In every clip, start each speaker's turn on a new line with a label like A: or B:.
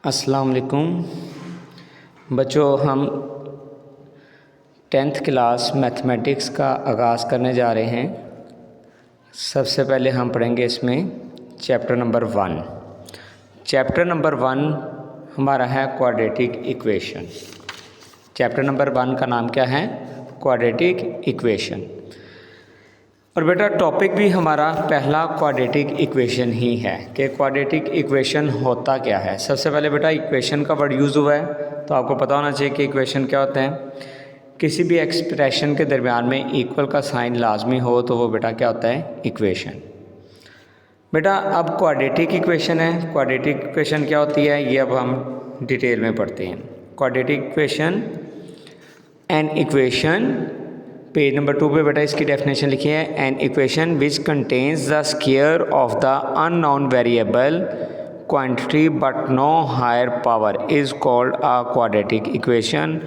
A: अस्सलाम वालेकुम बच्चों, हम 10th क्लास मैथमेटिक्स का आगाज़ करने जा रहे हैं। सबसे पहले हम पढ़ेंगे इसमें चैप्टर नंबर 1। चैप्टर नंबर 1 हमारा है क्वाड्रेटिक इक्वेशन। चैप्टर नंबर 1 का नाम क्या है? Quadratic equation. और बेटा टॉपिक भी हमारा पहला क्वाड्रेटिक इक्वेशन ही है कि क्वाड्रेटिक इक्वेशन होता क्या है। सबसे पहले बेटा इक्वेशन का वर्ड यूज़ हुआ है तो आपको पता होना चाहिए कि इक्वेशन क्या होते हैं। किसी भी एक्सप्रेशन के दरमियान में इक्वल का साइन लाजमी हो तो वो बेटा क्या होता है? इक्वेशन। बेटा अब क्वाड्रेटिक इक्वेशन है। क्वाड्रेटिक इक्वेशन क्या होती है ये अब हम डिटेल में पढ़ते हैं। Quadratic equation an equation, page number 2 पे बेटा इसकी डेफिनेशन लिखी है। An equation which contains the square of the unknown variable quantity but no higher power is called a quadratic equation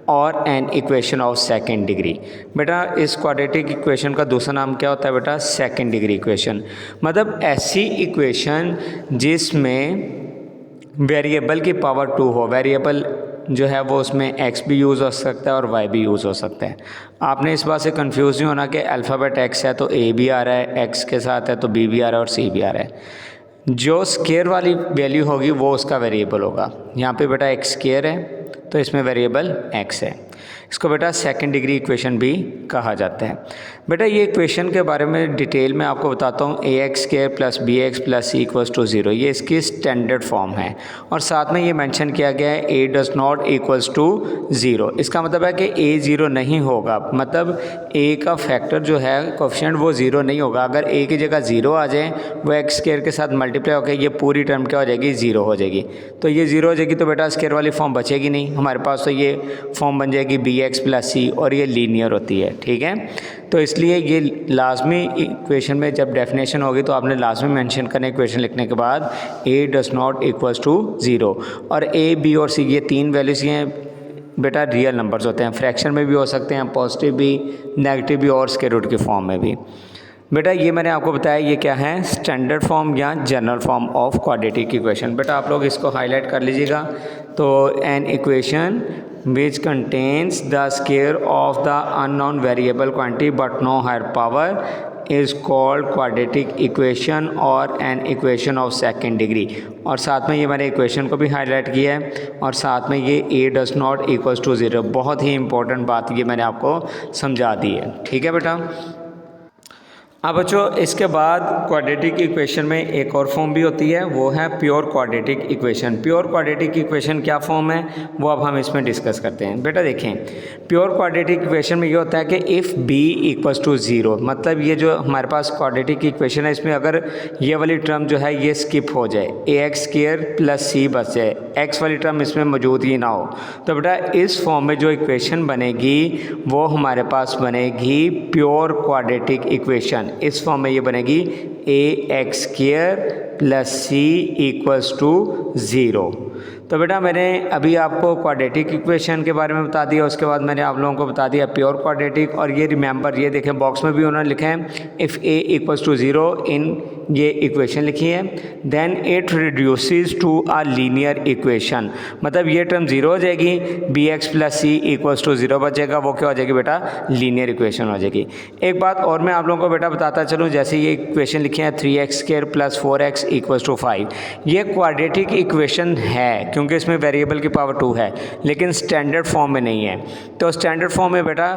A: और an equation of second degree. बेटा इस quadratic equation का दूसरा नाम क्या होता है बेटा? Second degree equation. मतलब ऐसी इक्वेशन जिसमें वेरिएबल की पावर 2 हो। वेरिएबल जो है वो उसमें x भी यूज़ हो सकता है और y भी यूज़ हो सकता है। आपने इस बात से कंफ्यूज नहीं होना कि अल्फ़ाबेट x है तो a भी आ रहा है, x के साथ है तो b भी आ रहा है और c भी आ रहा है। जो स्क्वायर वाली वैल्यू होगी वो उसका वेरिएबल होगा। यहाँ पे बेटा x स्क्वायर है तो इसमें वेरिएबल x है। इसको बेटा सेकंड डिग्री इक्वेशन भी कहा जाता है। बेटा ये इक्वेशन के बारे में डिटेल में आपको बताता हूँ। A x square plus b x plus c equals to 0 ये इसकी स्टैंडर्ड फॉर्म है और साथ में ये मेंशन किया गया है ए डज नॉट इक्वल्स टू 0। इसका मतलब है कि ए 0 नहीं होगा। मतलब ए का फैक्टर जो है कोफिशिएंट वो 0 नहीं होगा। अगर ए की जगह 0 आ जाए वो एक्स स्क्वायर के साथ मल्टीप्लाई होकर ये पूरी टर्म क्या हो जाएगी? 0 हो जाएगी। तो ये 0 हो जाएगी तो बेटा स्क्वायर वाली फॉर्म बचेगी नहीं हमारे पास। तो ये फॉर्म बन जाएगी बी एक्स प्लस सी और ये लीनियर होती है। ठीक है, तो इसलिए ये लाजमी इक्वेशन में जब डेफिनेशन होगी तो आपने लाजमी मेंशन करना इक्वेशन लिखने के बाद ए डज नॉट इक्वल्स टू 0। और ए बी और सी ये तीन वैल्यूज ये बेटा रियल नंबर्स होते हैं। फ्रैक्शन में भी हो सकते हैं, पॉजिटिव भी, नेगेटिव भी और स्क्वायर रूट की फॉर्म में भी। बेटा ये मैंने आपको बताया ये क्या है? स्टैंडर्ड फॉर्म या general form of quadratic equation. बेटा आप लोग इसको हाईलाइट कर लीजिएगा। तो an equation which contains the square of the unknown variable quantity but no higher power is called quadratic equation और an equation of second degree। और साथ में ये मैंने इक्वेशन को भी हाईलाइट किया है और साथ में ये a does not equals to 0। बहुत ही इंपॉर्टेंट बात ये मैंने आपको समझा दी है। ठीक है बेटा। अब बच्चों इसके बाद क्वाड्रेटिक इक्वेशन में एक और फॉर्म भी होती है, वो है pure quadratic equation. Pure quadratic equation क्या फॉर्म है वो अब हम इसमें डिस्कस करते हैं। बेटा देखें, प्योर क्वाड्रेटिक इक्वेशन में ये होता है कि इफ़ b इक्वल्स टू 0, मतलब ये जो हमारे पास क्वाड्रेटिक इक्वेशन है इसमें अगर ये वाली टर्म जो है ये स्किप हो जाए, ए एक्स स्क्वायर प्लस सी बच जाए, एक्स वाली टर्म इसमें मौजूद ही ना हो, तो बेटा इस फॉर्म में जो इक्वेशन बनेगी वो हमारे पास बनेगी प्योर क्वाड्रेटिक इक्वेशन। इस फॉर्म में ये बनेगी a x square plus c equals to 0। तो बेटा मैंने अभी आपको क्वाड्रेटिक इक्वेशन के बारे में बता दिया, उसके बाद मैंने आप लोगों को बता दिया प्योर क्वाड्रेटिक। और ये रिमेंबर ये देखें बॉक्स में भी उन्होंने लिखा है if a equals to 0 in ये इक्वेशन लिखी है then it reduces to a linear equation. मतलब ये टर्म 0 हो जाएगी, b x plus c equals to 0 बचेगा, वो क्या हो जाएगी बेटा? लीनियर इक्वेशन हो जाएगी। एक बात और मैं आप लोगों को बेटा बताता चलूँ, जैसे ये इक्वेशन लिखी है 3x square plus 4x equals to 5, ये क्वाड्रेटिक इक्वेशन है क्योंकि इसमें वेरिएबल की पावर 2 है लेकिन स्टैंडर्ड फॉर्म में नहीं है। तो स्टैंडर्ड फॉर्म में बेटा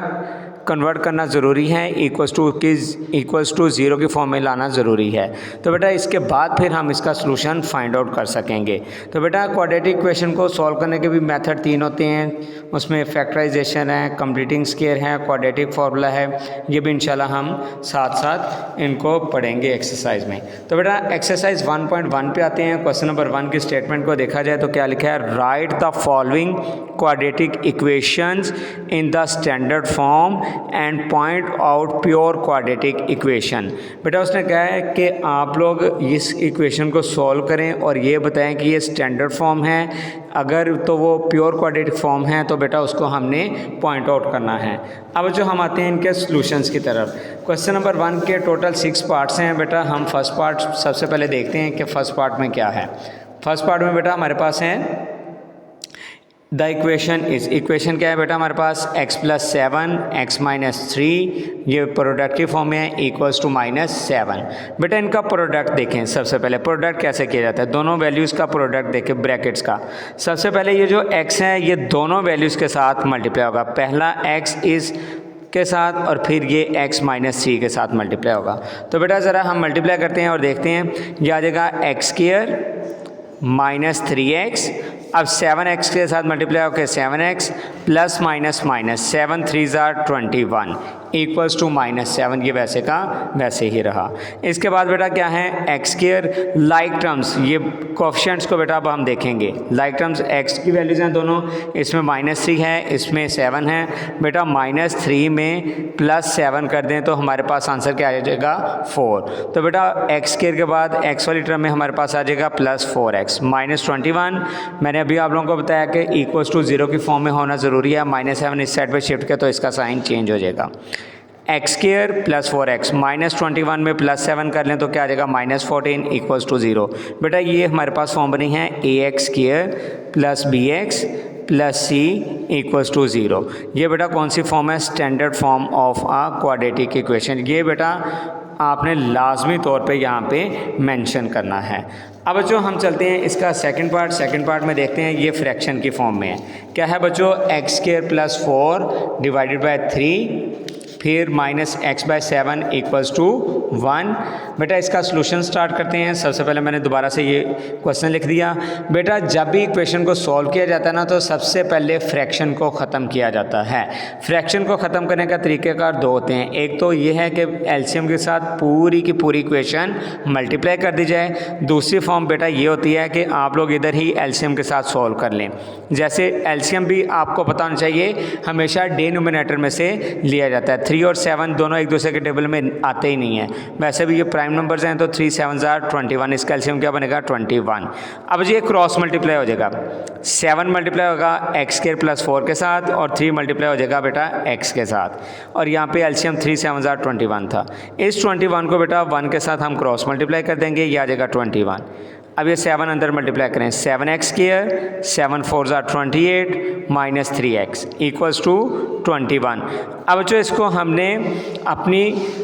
A: कन्वर्ट करना ज़रूरी है, इक्वल्स टू 0 की फॉर्म में लाना ज़रूरी है। तो बेटा इसके बाद फिर हम इसका सलूशन फाइंड आउट कर सकेंगे। तो बेटा क्वाड्रेटिक इक्वेशन को सॉल्व करने के भी मेथड 3 होते हैं, उसमें फैक्टराइजेशन है, कंप्लीटिंग स्क्वायर है, क्वाड्रेटिक फार्मूला है। ये भी इंशाल्लाह हम साथ साथ इनको पढ़ेंगे एक्सरसाइज में। तो बेटा एक्सरसाइज 1.1 पे आते हैं। क्वेश्चन नंबर 1 की स्टेटमेंट को देखा जाए तो क्या लिखा है? Right the following quadratic equations in the standard form and point out pure quadratic equation. बेटा उसने कहा है कि आप लोग इस इक्वेशन को सॉल्व करें और ये बताएं कि ये स्टैंडर्ड फॉर्म है, अगर तो वो प्योर क्वाड्रेटिक फॉर्म है तो बेटा उसको हमने पॉइंट आउट करना है। अब जो हम आते हैं इनके सॉल्यूशंस की तरफ। क्वेश्चन नंबर 1 के टोटल 6 पार्ट्स हैं बेटा। हम फर्स्ट पार्ट सबसे पहले देखते हैं कि फर्स्ट पार्ट में क्या है। फर्स्ट पार्ट में बेटा हमारे पास है द इक्वेशन इज, इक्वेशन क्या है बेटा हमारे पास x प्लस 7 x माइनस 3, ये प्रोडक्ट की फॉर्म में है, इक्वल्स टू -7। बेटा इनका प्रोडक्ट देखें, सबसे पहले प्रोडक्ट कैसे किया जाता है, दोनों वैल्यूज़ का प्रोडक्ट देखें ब्रैकेट्स का। सबसे पहले ये जो x है ये दोनों वैल्यूज़ के साथ मल्टीप्लाई होगा, पहला x इज़ के साथ और फिर ये x माइनस 3 के साथ मल्टीप्लाई होगा। तो बेटा ज़रा हम मल्टीप्लाई करते हैं और देखते हैं, ये आ जाएगा x² माइनस 3x, अब 7x के साथ मल्टीप्लाई होकर 7x प्लस माइनस माइनस 7 3 ज़ार 21 इक्वल्स टू -7, ये वैसे का वैसे ही रहा। इसके बाद बेटा क्या है x² लाइक टर्म्स, ये कोफिशिएंट्स को बेटा अब हम देखेंगे। लाइक टर्म्स x की वैल्यूज़ हैं दोनों, इसमें -3 है, इसमें 7 है। बेटा -3 में +7 कर दें तो हमारे पास आंसर क्या आ जाएगा 4। तो बेटा x² के बाद x वाली टर्म में हमारे पास आ जाएगा +4x -21। मैंने अभी आप लोगों को बताया कि इक्वल्स टू 0 की फॉर्म में होना ज़रूरी है, -7 इस साइड पर शिफ्ट किया तो इसका साइन चेंज हो जाएगा। x² प्लस 4x -21 में +7 कर लें तो क्या आ जाएगा -14 इक्वल्स टू 0। बेटा ये हमारे पास फॉर्म बनी है ax² plus bx plus c equals to 0। ये बेटा कौन सी फॉर्म है, standard form of a quadratic equation. ये बेटा आपने लाजमी तौर पे यहाँ पे मेंशन करना है। अब बच्चों हम चलते हैं इसका सेकंड पार्ट में देखते हैं, ये फ्रैक्शन की फॉर्म में है। क्या है बच्चों, x² प्लस 4 डिवाइडेड बाय 3 फिर -x/7 इक्वल्स टू 1। बेटा इसका सॉल्यूशन स्टार्ट करते हैं। सबसे पहले मैंने दोबारा से ये क्वेश्चन लिख दिया। बेटा जब भी इक्वेशन को सॉल्व किया जाता है ना तो सबसे पहले फ्रैक्शन को ख़त्म किया जाता है। फ्रैक्शन को ख़त्म करने का तरीक़ेकार दो होते हैं, एक तो ये है कि एलसीएम के साथ पूरी की पूरी इक्वेशन मल्टीप्लाई कर दी जाए, दूसरी फॉर्म बेटा ये होती है कि आप लोग इधर ही एलसीएम के साथ सॉल्व कर लें। जैसे एलसीएम भी आपको पता होना चाहिए हमेशा डिनोमिनेटर में से लिया जाता है। 3 और 7 दोनों एक दूसरे के टेबल में आते ही नहीं है, वैसे भी ये प्राइम नंबर्स हैं तो 3 7 ज़ार 21, इसका एलसीएम क्या बनेगा 21। अब ये क्रॉस मल्टीप्लाई हो जाएगा, 7 मल्टीप्लाई होगा x² प्लस 4 के साथ और 3 मल्टीप्लाई हो जाएगा बेटा x के साथ, और यहाँ पे एलसीएम 3 7 ज़ार 21 था। इस 21 को बेटा 1 के साथ हम क्रॉस मल्टीप्लाई कर देंगे, ये आ जाएगा 21। अब ये 7 अंदर मल्टीप्लाई करें, 7x², 7 4 tsar 28 minus 3x equals to 21। अब जो इसको हमने अपनी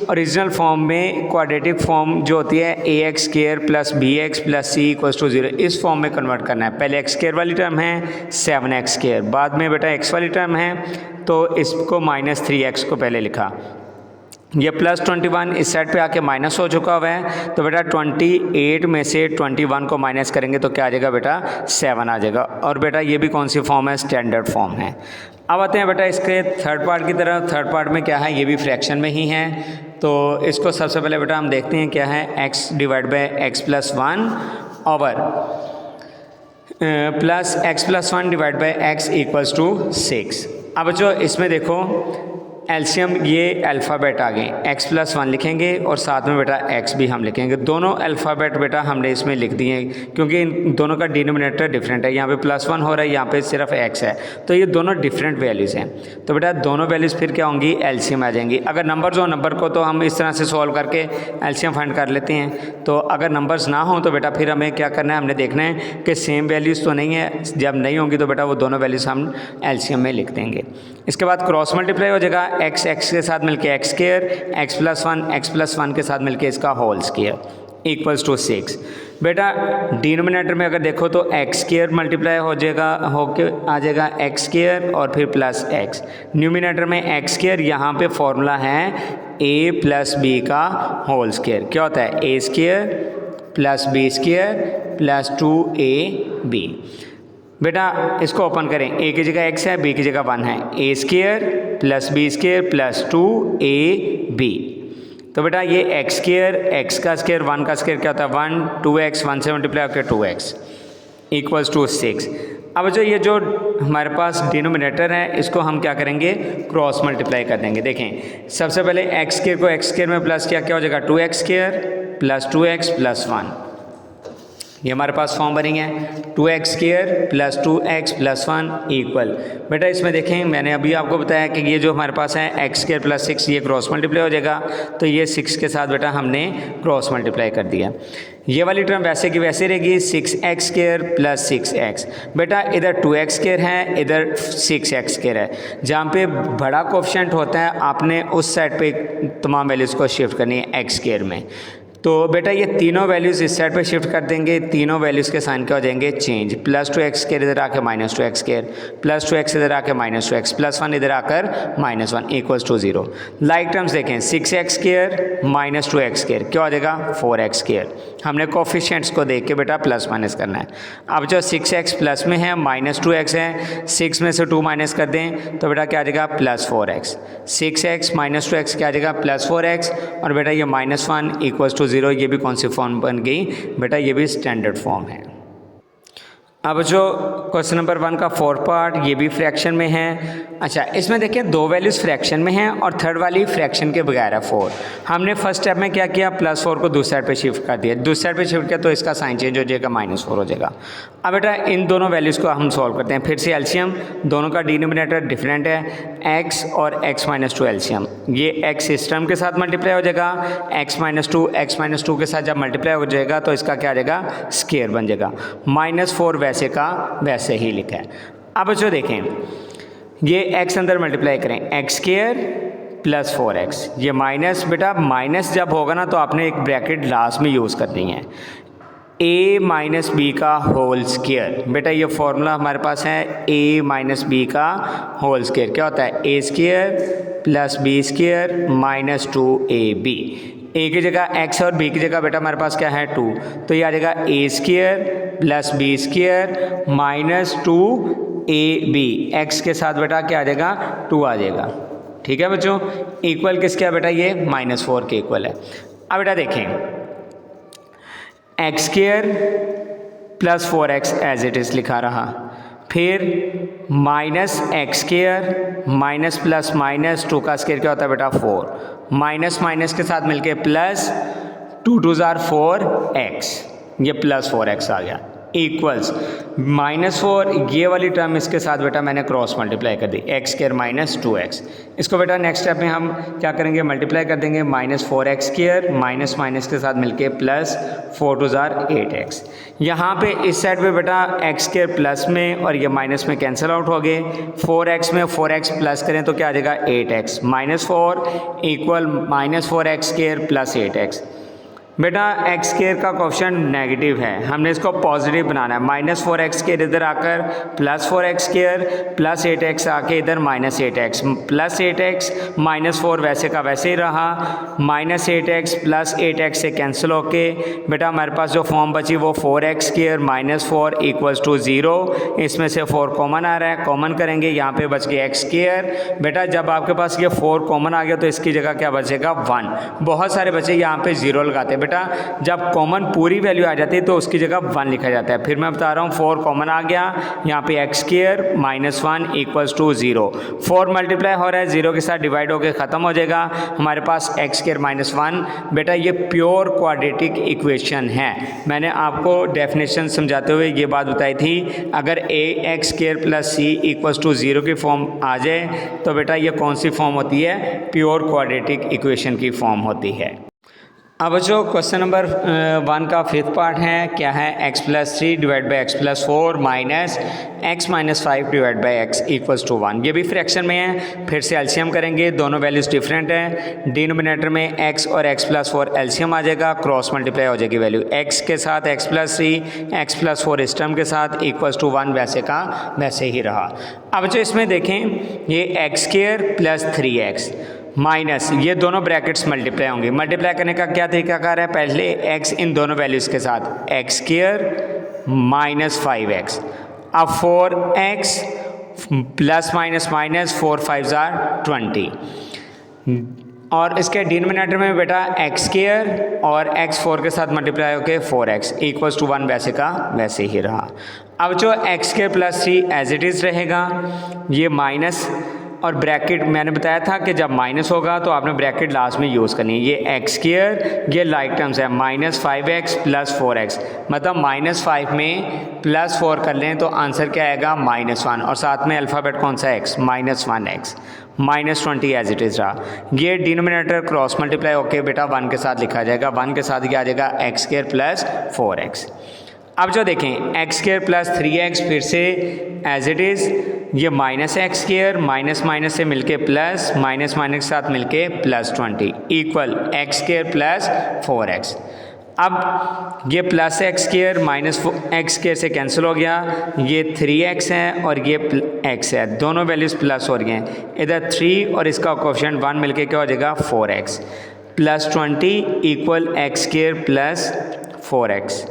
A: ओरिजिनल फॉर्म में क्वाड्रेटिक फॉर्म जो होती है ax² plus bx plus c equals to 0, इस फॉर्म में कन्वर्ट करना है। पहले x² वाली टर्म है 7x², बाद में बेटा x वाली टर्म है तो इसको -3x को पहले लिखा, ये +21 इस साइड पे आके माइनस हो चुका हुआ है, तो बेटा 28 में से 21 को माइनस करेंगे तो क्या आ जाएगा बेटा 7 आ जाएगा। और बेटा ये भी कौन सी फॉर्म है, स्टैंडर्ड फॉर्म है। अब आते हैं बेटा इसके थर्ड पार्ट की तरफ। थर्ड पार्ट में क्या है, ये भी फ्रैक्शन में ही है, तो इसको सबसे पहले बेटा हम देखते हैं क्या है, x divide by x plus 1 over plus x plus 1 divide by x equals to 6। अब जो इसमें देखो एलसीएम ये अल्फ़ाबेट आ गए, x प्लस 1 लिखेंगे और साथ में बेटा x भी हम लिखेंगे। दोनों अल्फ़ाबेट बेटा हमने इसमें लिख दिए क्योंकि इन दोनों का डिनोमिनेटर डिफरेंट है, यहाँ पे +1 हो रहा है, यहाँ पे सिर्फ x है, तो ये दोनों डिफरेंट वैल्यूज़ हैं। तो बेटा दोनों वैल्यूज़ फिर क्या होंगी, एलसीएम आ जाएंगी। अगर नंबर्स हो, नंबर को तो हम इस तरह से सॉल्व करके एलसीएम फाइंड कर लेते हैं, तो अगर नंबर्स ना हो तो बेटा फिर हमें क्या करना है, हमने देखना है कि सेम वैल्यूज़ तो नहीं है, जब नहीं होंगी तो बेटा वो दोनों वैल्यूज़ हम एलसीएम में लिख देंगे। इसके बाद क्रॉस मल्टीप्लाई हो जाएगा, x के साथ मिलके x², x प्लस 1 के साथ मिलके इसका होल स्क्वायर इक्वल्स टू 6। बेटा डिनोमिनेटर में अगर देखो तो x² मल्टीप्लाई हो जाएगा, होके आ जाएगा x² और फिर प्लस x। न्यूमिनेटर में x², यहाँ पे फॉर्मूला है a प्लस b का होल स्क्वायर, क्या होता है a² plus b² plus 2ab। बेटा इसको ओपन करें, a की जगह x है, b की जगह 1 है, a² plus b² plus 2ab। तो बेटा ये x का स्क्वायर 1 का स्क्वायर क्या होता है 1, 2x 1 से मल्टीप्लाई होकर 2x इक्वल्स टू 6। अब जो ये जो हमारे पास डिनोमिनेटर है इसको हम क्या करेंगे, क्रॉस मल्टीप्लाई कर देंगे। देखें सबसे पहले x² को x² में प्लस किया, क्या हो जाएगा 2x² प्लस 2x प्लस 1। ये हमारे पास फॉर्म बनी है 2x² plus 2x plus 1 equal. बेटा इसमें देखें मैंने अभी आपको बताया कि ये जो हमारे पास है x² प्लस 6 ये क्रॉस मल्टीप्लाई हो जाएगा, तो ये 6 के साथ बेटा हमने क्रॉस मल्टीप्लाई कर दिया। ये वाली टर्म वैसे की वैसे रहेगी 6x² प्लस 6x। बेटा इधर 2x² है, इधर 6x² है। जहाँ पे बड़ा कोफिशिएंट होता है आपने उस साइड पे तमाम वैल्यूज़ को शिफ्ट करनी है x² में। तो बेटा ये तीनों वैल्यूज़ इस साइड पे शिफ्ट कर देंगे, तीनों वैल्यूज़ के साइन क्या हो जाएंगे चेंज। प्लस 2x² इधर आके माइनस 2x², प्लस 2x इधर आके माइनस 2x, प्लस 1 इधर आकर minus 1 equals to 0। Like terms देखें 6x² माइनस 2x² क्या हो जाएगा 4x²। हमने कोफिशिएंट्स को देख के बेटा प्लस माइनस करना है। अब जो 6x प्लस में है माइनस 2x है, 6 में से 2 माइनस कर दें तो बेटा क्या आ जाएगा plus 4x। 6x minus 2x क्या आ जाएगा प्लस 4x, और बेटा ये माइनस 1 इक्वल्स टू 0। ये भी कौन सी फॉर्म बन गई बेटा, ये भी स्टैंडर्ड फॉर्म है। अब जो क्वेश्चन नंबर 1 का 4 पार्ट ये भी फ्रैक्शन में है। अच्छा इसमें देखिए दो वैल्यूज़ फ्रैक्शन में हैं और थर्ड वाली फ्रैक्शन के बगैर है 4। हमने फर्स्ट स्टेप में क्या किया प्लस 4 को दूसरी साइड पे शिफ्ट कर दिया, दूसरी साइड पे शिफ्ट किया तो इसका साइन चेंज हो जाएगा माइनस 4 हो जाएगा। अब बेटा इन दोनों वैल्यूज़ को हम सॉल्व करते हैं। फिर से एलसीएम, दोनों का डिनोमिनेटर डिफरेंट है, x और x माइनस 2 एलसीएम। ये x इस टर्म के साथ मल्टीप्लाई हो जाएगा, x माइनस 2 के साथ जब मल्टीप्लाई हो जाएगा तो इसका क्या आ जाएगा स्क्वायर बन जाएगा। माइनस 4 वैसे का वैसे ही लिखा है। अब जो देखें ये x अंदर मल्टीप्लाई करें x² प्लस 4x, ये माइनस बेटा माइनस जब होगा ना तो आपने एक ब्रैकेट लास्ट में यूज़ करनी है, a माइनस बी का होल स्क्वायर। बेटा ये फॉर्मूला हमारे पास है a माइनस बी का होल स्क्वायर क्या होता है a² plus b² minus 2ab। a की जगह x और b की जगह बेटा हमारे पास क्या है 2, तो ये आ जाएगा a² plus b² minus 2ab। x के साथ बेटा क्या आ जाएगा 2 आ जाएगा। ठीक है बच्चों, इक्वल किसके है बेटा ये माइनस 4 के इक्वल है। अब बेटा देखें x² plus 4x as it is लिखा रहा, फिर minus x² minus plus minus 2 का स्क्वायर क्या होता है बेटा 4, माइनस माइनस के साथ मिलके प्लस 2 2 ज़ार 4x, ये प्लस 4x आ गया इक्वल्स माइनस 4। ये वाली टर्म इसके साथ बेटा मैंने क्रॉस मल्टीप्लाई कर दी x² माइनस 2x। इसको बेटा नेक्स्ट स्टेप में हम क्या करेंगे मल्टीप्लाई कर देंगे, माइनस 4x² माइनस माइनस के साथ मिलके प्लस 4 2 ज़ार 8x। यहाँ पे इस साइड पे बेटा x² प्लस में और ये माइनस में कैंसिल आउट हो गए, 4x में 4x प्लस करें तो क्या आ जाएगा 8x minus 4 equal minus 4x² plus 8x। बेटा x² का कोफिशिएंट नेगेटिव है, हमने इसको पॉजिटिव बनाना है। माइनस 4x² इधर आकर प्लस 4x² प्लस 8x आके इधर minus 8x plus 8x minus 4 वैसे का वैसे ही रहा, माइनस 8x प्लस 8x से कैंसिल होके बेटा हमारे पास जो फॉर्म बची वो 4x² माइनस 4 इक्वल्स टू 0। इसमें से 4 कॉमन आ रहा है, कॉमन करेंगे यहाँ पे बच गया x²। बेटा जब आपके पास ये 4 कॉमन आ गया तो इसकी जगह क्या बचेगा 1। बहुत सारे बच्चे यहाँ पे 0 लगाते हैं, बेटा जब कॉमन पूरी वैल्यू आ जाती है तो उसकी जगह 1 लिखा जाता है। फिर मैं बता रहा हूँ 4 कॉमन आ गया, यहाँ पे x² minus 1 equals to 0। 4 multiply हो रहा है 0 के साथ डिवाइड होकर ख़त्म हो जाएगा, हमारे पास x² माइनस 1। बेटा ये प्योर क्वाड्रेटिक इक्वेशन है। मैंने आपको डेफिनेशन समझाते हुए ये बात बताई थी, अगर ax² plus c equals to 0 की फॉर्म आ जाए तो बेटा ये कौन सी फॉर्म होती है, प्योर क्वाड्रेटिक इक्वेशन की फॉर्म होती है। अब जो क्वेश्चन नंबर 1 का 5th पार्ट है क्या है x plus 3 divide by x plus 4 minus x minus 5 divide by x equals to 1। ये भी फ्रैक्शन में है, फिर से एलसीएम करेंगे, दोनों वैल्यूज़ डिफरेंट हैं। डिनोमिनेटर में x और x प्लस 4 एलसीएम आ जाएगा, क्रॉस मल्टीप्लाई हो जाएगी वैल्यू x के साथ x प्लस 3 x प्लस 4 इस टर्म के साथ इक्वल्स टू 1 वैसे का वैसे ही रहा। अब जो इसमें देखें ये x² प्लस 3x माइनस ये दोनों ब्रैकेट्स मल्टीप्लाई होंगे। मल्टीप्लाई करने का क्या तरीकाकार है, पहले x इन दोनों वैल्यूज़ के साथ x² माइनस 5x, अब 4x प्लस माइनस माइनस 4 5 ज़ार 20, और इसके डिनोमिनेटर में बेटा x² और x 4 के साथ मल्टीप्लाई होकर 4x इक्वल्स टू 1 वैसे का वैसे ही रहा। अब जो x² plus 3 as it is रहेगा, ये माइनस और ब्रैकेट मैंने बताया था कि जब माइनस होगा तो आपने ब्रैकेट लास्ट में यूज़ करनी है। ये एक्स स्क्वायर ये लाइक टर्म्स है, -5x + 4x, मतलब -5 में +4 कर लें तो आंसर क्या आएगा -1, और साथ में अल्फ़ाबेट कौन सा x, -1x, -20 as it is रहा। ये डिनोमिनेटर क्रॉस मल्टीप्लाई होके बेटा 1 के साथ लिखा जाएगा, 1 के साथ क्या आ जाएगा x² + 4x। अब जो देखें x² + 3x फिर से एज इट इज़, ये -x² माइनस से मिलके प्लस, माइनस के साथ मिलके +20 इक्वल x² + 4x। अब ये +x² -x² से कैंसिल हो गया, ये 3x है और ये x है, दोनों वैल्यूज़ प्लस हो रही हैं। इधर 3 और इसका कोएफिशिएंट 1 मिलके क्या हो जाएगा 4x, +20 इक्वल x² + 4x।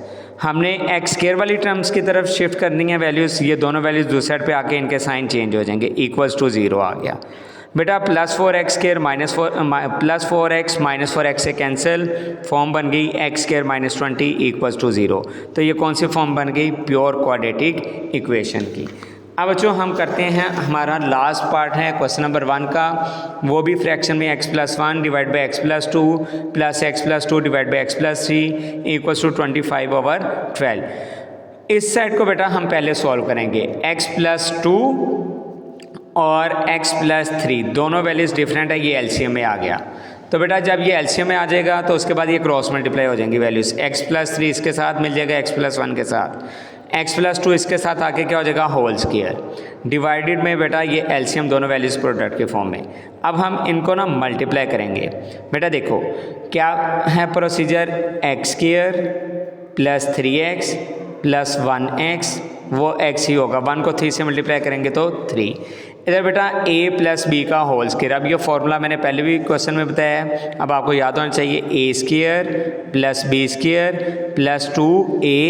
A: हमने x² वाली टर्म्स की तरफ शिफ्ट करनी है वैल्यूज़, ये दोनों वैल्यूज़ दूसरी साइड पे आके इनके साइन चेंज हो जाएंगे, = 0 आ गया बेटा। +4x² +4x -4x से कैंसिल, फॉर्म बन गई x² -20 = 0। तो ये कौन सी फॉर्म बन गई, प्योर क्वाड्रेटिक इक्वेशन की। अब जो हम करते हैं हमारा लास्ट पार्ट है क्वेश्चन नंबर 1 का, वो भी फ्रैक्शन में x + 1 divide by x + 2 plus x + 2 divide by x + 3 = 25/12। इस साइड को बेटा हम पहले सॉल्व करेंगे। x + 2 और x + 3 दोनों वैल्यूज़ डिफरेंट है, ये एलसीएम में आ गया। तो बेटा जब ये एलसीएम में आ जाएगा तो उसके बाद ये क्रॉस मल्टीप्लाई हो जाएंगी वैल्यूज़, x + 3 इसके साथ मिल जाएगा x + 1 के साथ, x + 2 इसके साथ आके क्या हो जाएगा होल स्क्वायर, डिवाइडेड में बेटा ये एलसीएम दोनों वैल्यूज़ प्रोडक्ट के फॉर्म में। अब हम इनको ना मल्टीप्लाई करेंगे। बेटा देखो क्या है प्रोसीजर, x² + 3x + 1x, वो x ही होगा, 1 को 3 से मल्टीप्लाई करेंगे तो 3। इधर बेटा a + b का होल स्क्वायर, अब ये फॉर्मूला मैंने पहले भी क्वेश्चन में बताया है, अब आपको याद होना चाहिए a² + b² + 2a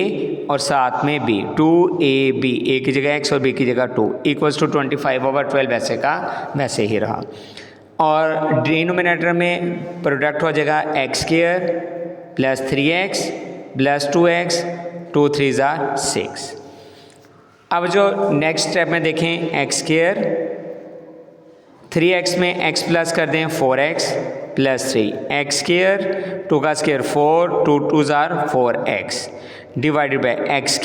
A: और साथ में b, 2ab, a की जगह x और b की जगह 2 = 25/12 वैसे का वैसे ही रहा। और डिनोमिनेटर में प्रोडक्ट हो जाएगा x² + 3x + 2x, 2 3 = 6। अब जो नेक्स्ट स्टेप में देखें x², 3x में x प्लस कर दें 4x + 3, x², 2 का square 4, 2 2 = 4x divided by x²,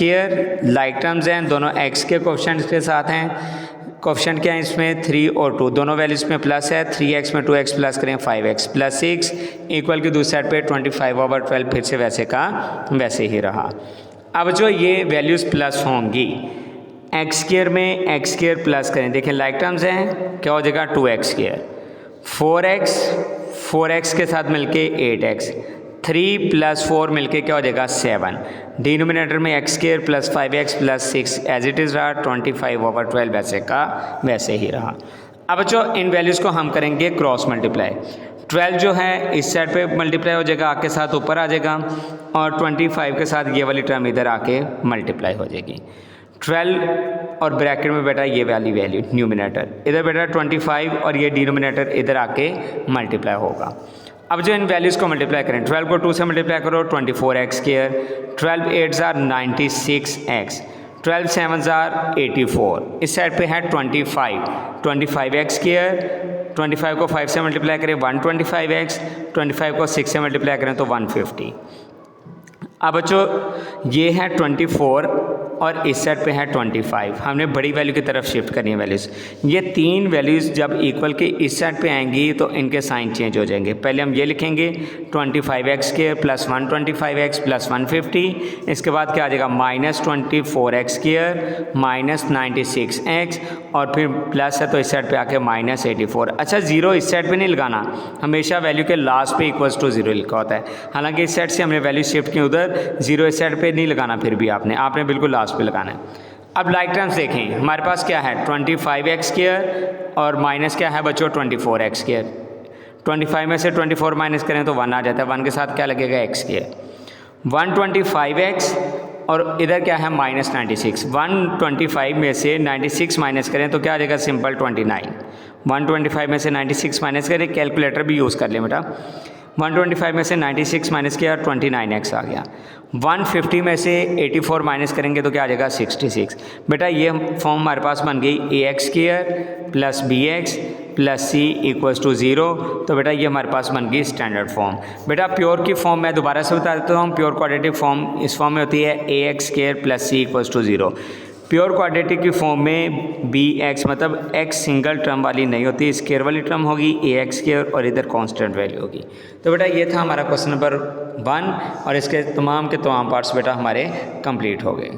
A: like terms हैं, दोनों x के कोएफिशिएंट्स के साथ हैं। कोएफिशिएंट क्या है इसमें 3 और 2, दोनों वैल्यूज़ में प्लस है, 3x में 2x प्लस करें 5x + 6 इक्वल की दूसरी साइड पे 25/12 फिर से वैसे का वैसे ही रहा। अब जो ये वैल्यूज़ प्लस होंगी, x² में x² प्लस करें, देखें लाइक टर्म्स हैं, क्या हो जाएगा 2x², 4x के साथ मिलके 8x, 3 + 4 मिलके क्या हो जाएगा 7, डिनोमिनेटर में x² + 5x + 6 as it is रहा, 25/12 वैसे का वैसे ही रहा। अब जो इन वैल्यूज़ को हम करेंगे क्रॉस मल्टीप्लाई, 12 जो है इस साइड पे मल्टीप्लाई हो जाएगा, आके साथ ऊपर आ जाएगा, और 25 के साथ ये वाली टर्म इधर आके मल्टीप्लाई हो जाएगी। 12 और ब्रैकेट में बेटा ये वाली वैल्यू न्यूमिनेटर, इधर बेटा 25 और ये डिनोमिनेटर इधर आके मल्टीप्लाई होगा। अब जो इन वैल्यूज़ को मल्टीप्लाई करें, 12 को 2 से मल्टीप्लाई करो 24x², 12 8 = 96x, 12 7 = 84, इस साइड पे है 25x², 25 को 5 से मल्टीप्लाई करें 125x, 25 को 6 से मल्टीप्लाई करें तो 150। अब बच्चों ये है 24 और इस साइड पे है 25, हमने बड़ी वैल्यू की तरफ शिफ्ट करनी है वैल्यूज़। ये तीन वैल्यूज़ जब इक्वल के इस साइड पे आएंगी तो इनके साइन चेंज हो जाएंगे। पहले हम ये लिखेंगे 25x² + 125x + 150, इसके बाद क्या आ जाएगा -24x² -96x, और फिर प्लस है तो इस साइड पे आके -84। अच्छा, जीरो इस साइड पे नहीं लगाना, हमेशा वैल्यू के लास्ट पे = 0 लिखा होता है। हालांकि इस साइड से हमने वैल्यू शिफ्ट की उधर, जीरो इस साइड पे नहीं लगाना, फिर भी आपने बिल्कुल लास्ट पे लगाना है। अब लाइक टर्म्स देखें, हमारे पास क्या है 25x² और माइनस क्या है बच्चों 24x²। 25 में से 24 माइनस करें तो 1 आ जाता है, 1 के साथ क्या लगेगा x²। 125x और इधर क्या है -96। 125 में से 96 माइनस करें तो क्या आ जाएगा सिंपल 29। 125 में से 96 माइनस करें, कैलकुलेटर भी यूज़ कर लें बेटा। 125 में से 96 माइनस किया 29x आ गया। 150 में से 84 माइनस करेंगे तो क्या आ जाएगा 66। बेटा ये फॉर्म हमारे पास बन गई ax² plus bx plus c equals to 0। तो बेटा ये हमारे पास बन गई स्टैंडर्ड फॉर्म। बेटा प्योर की फॉर्म मैं दोबारा से बता देता हूँ। प्योर क्वाड्रेटिक फॉर्म इस फॉर्म में होती है ax² plus c equals to 0। Pure quadratic की फॉर्म में bx मतलब x सिंगल टर्म वाली नहीं होती, स्केयर वाली टर्म होगी ax² और इधर कांस्टेंट वैल्यू होगी। तो बेटा ये था हमारा क्वेश्चन नंबर 1 और इसके तमाम के तमाम पार्ट्स बेटा हमारे कंप्लीट हो गए।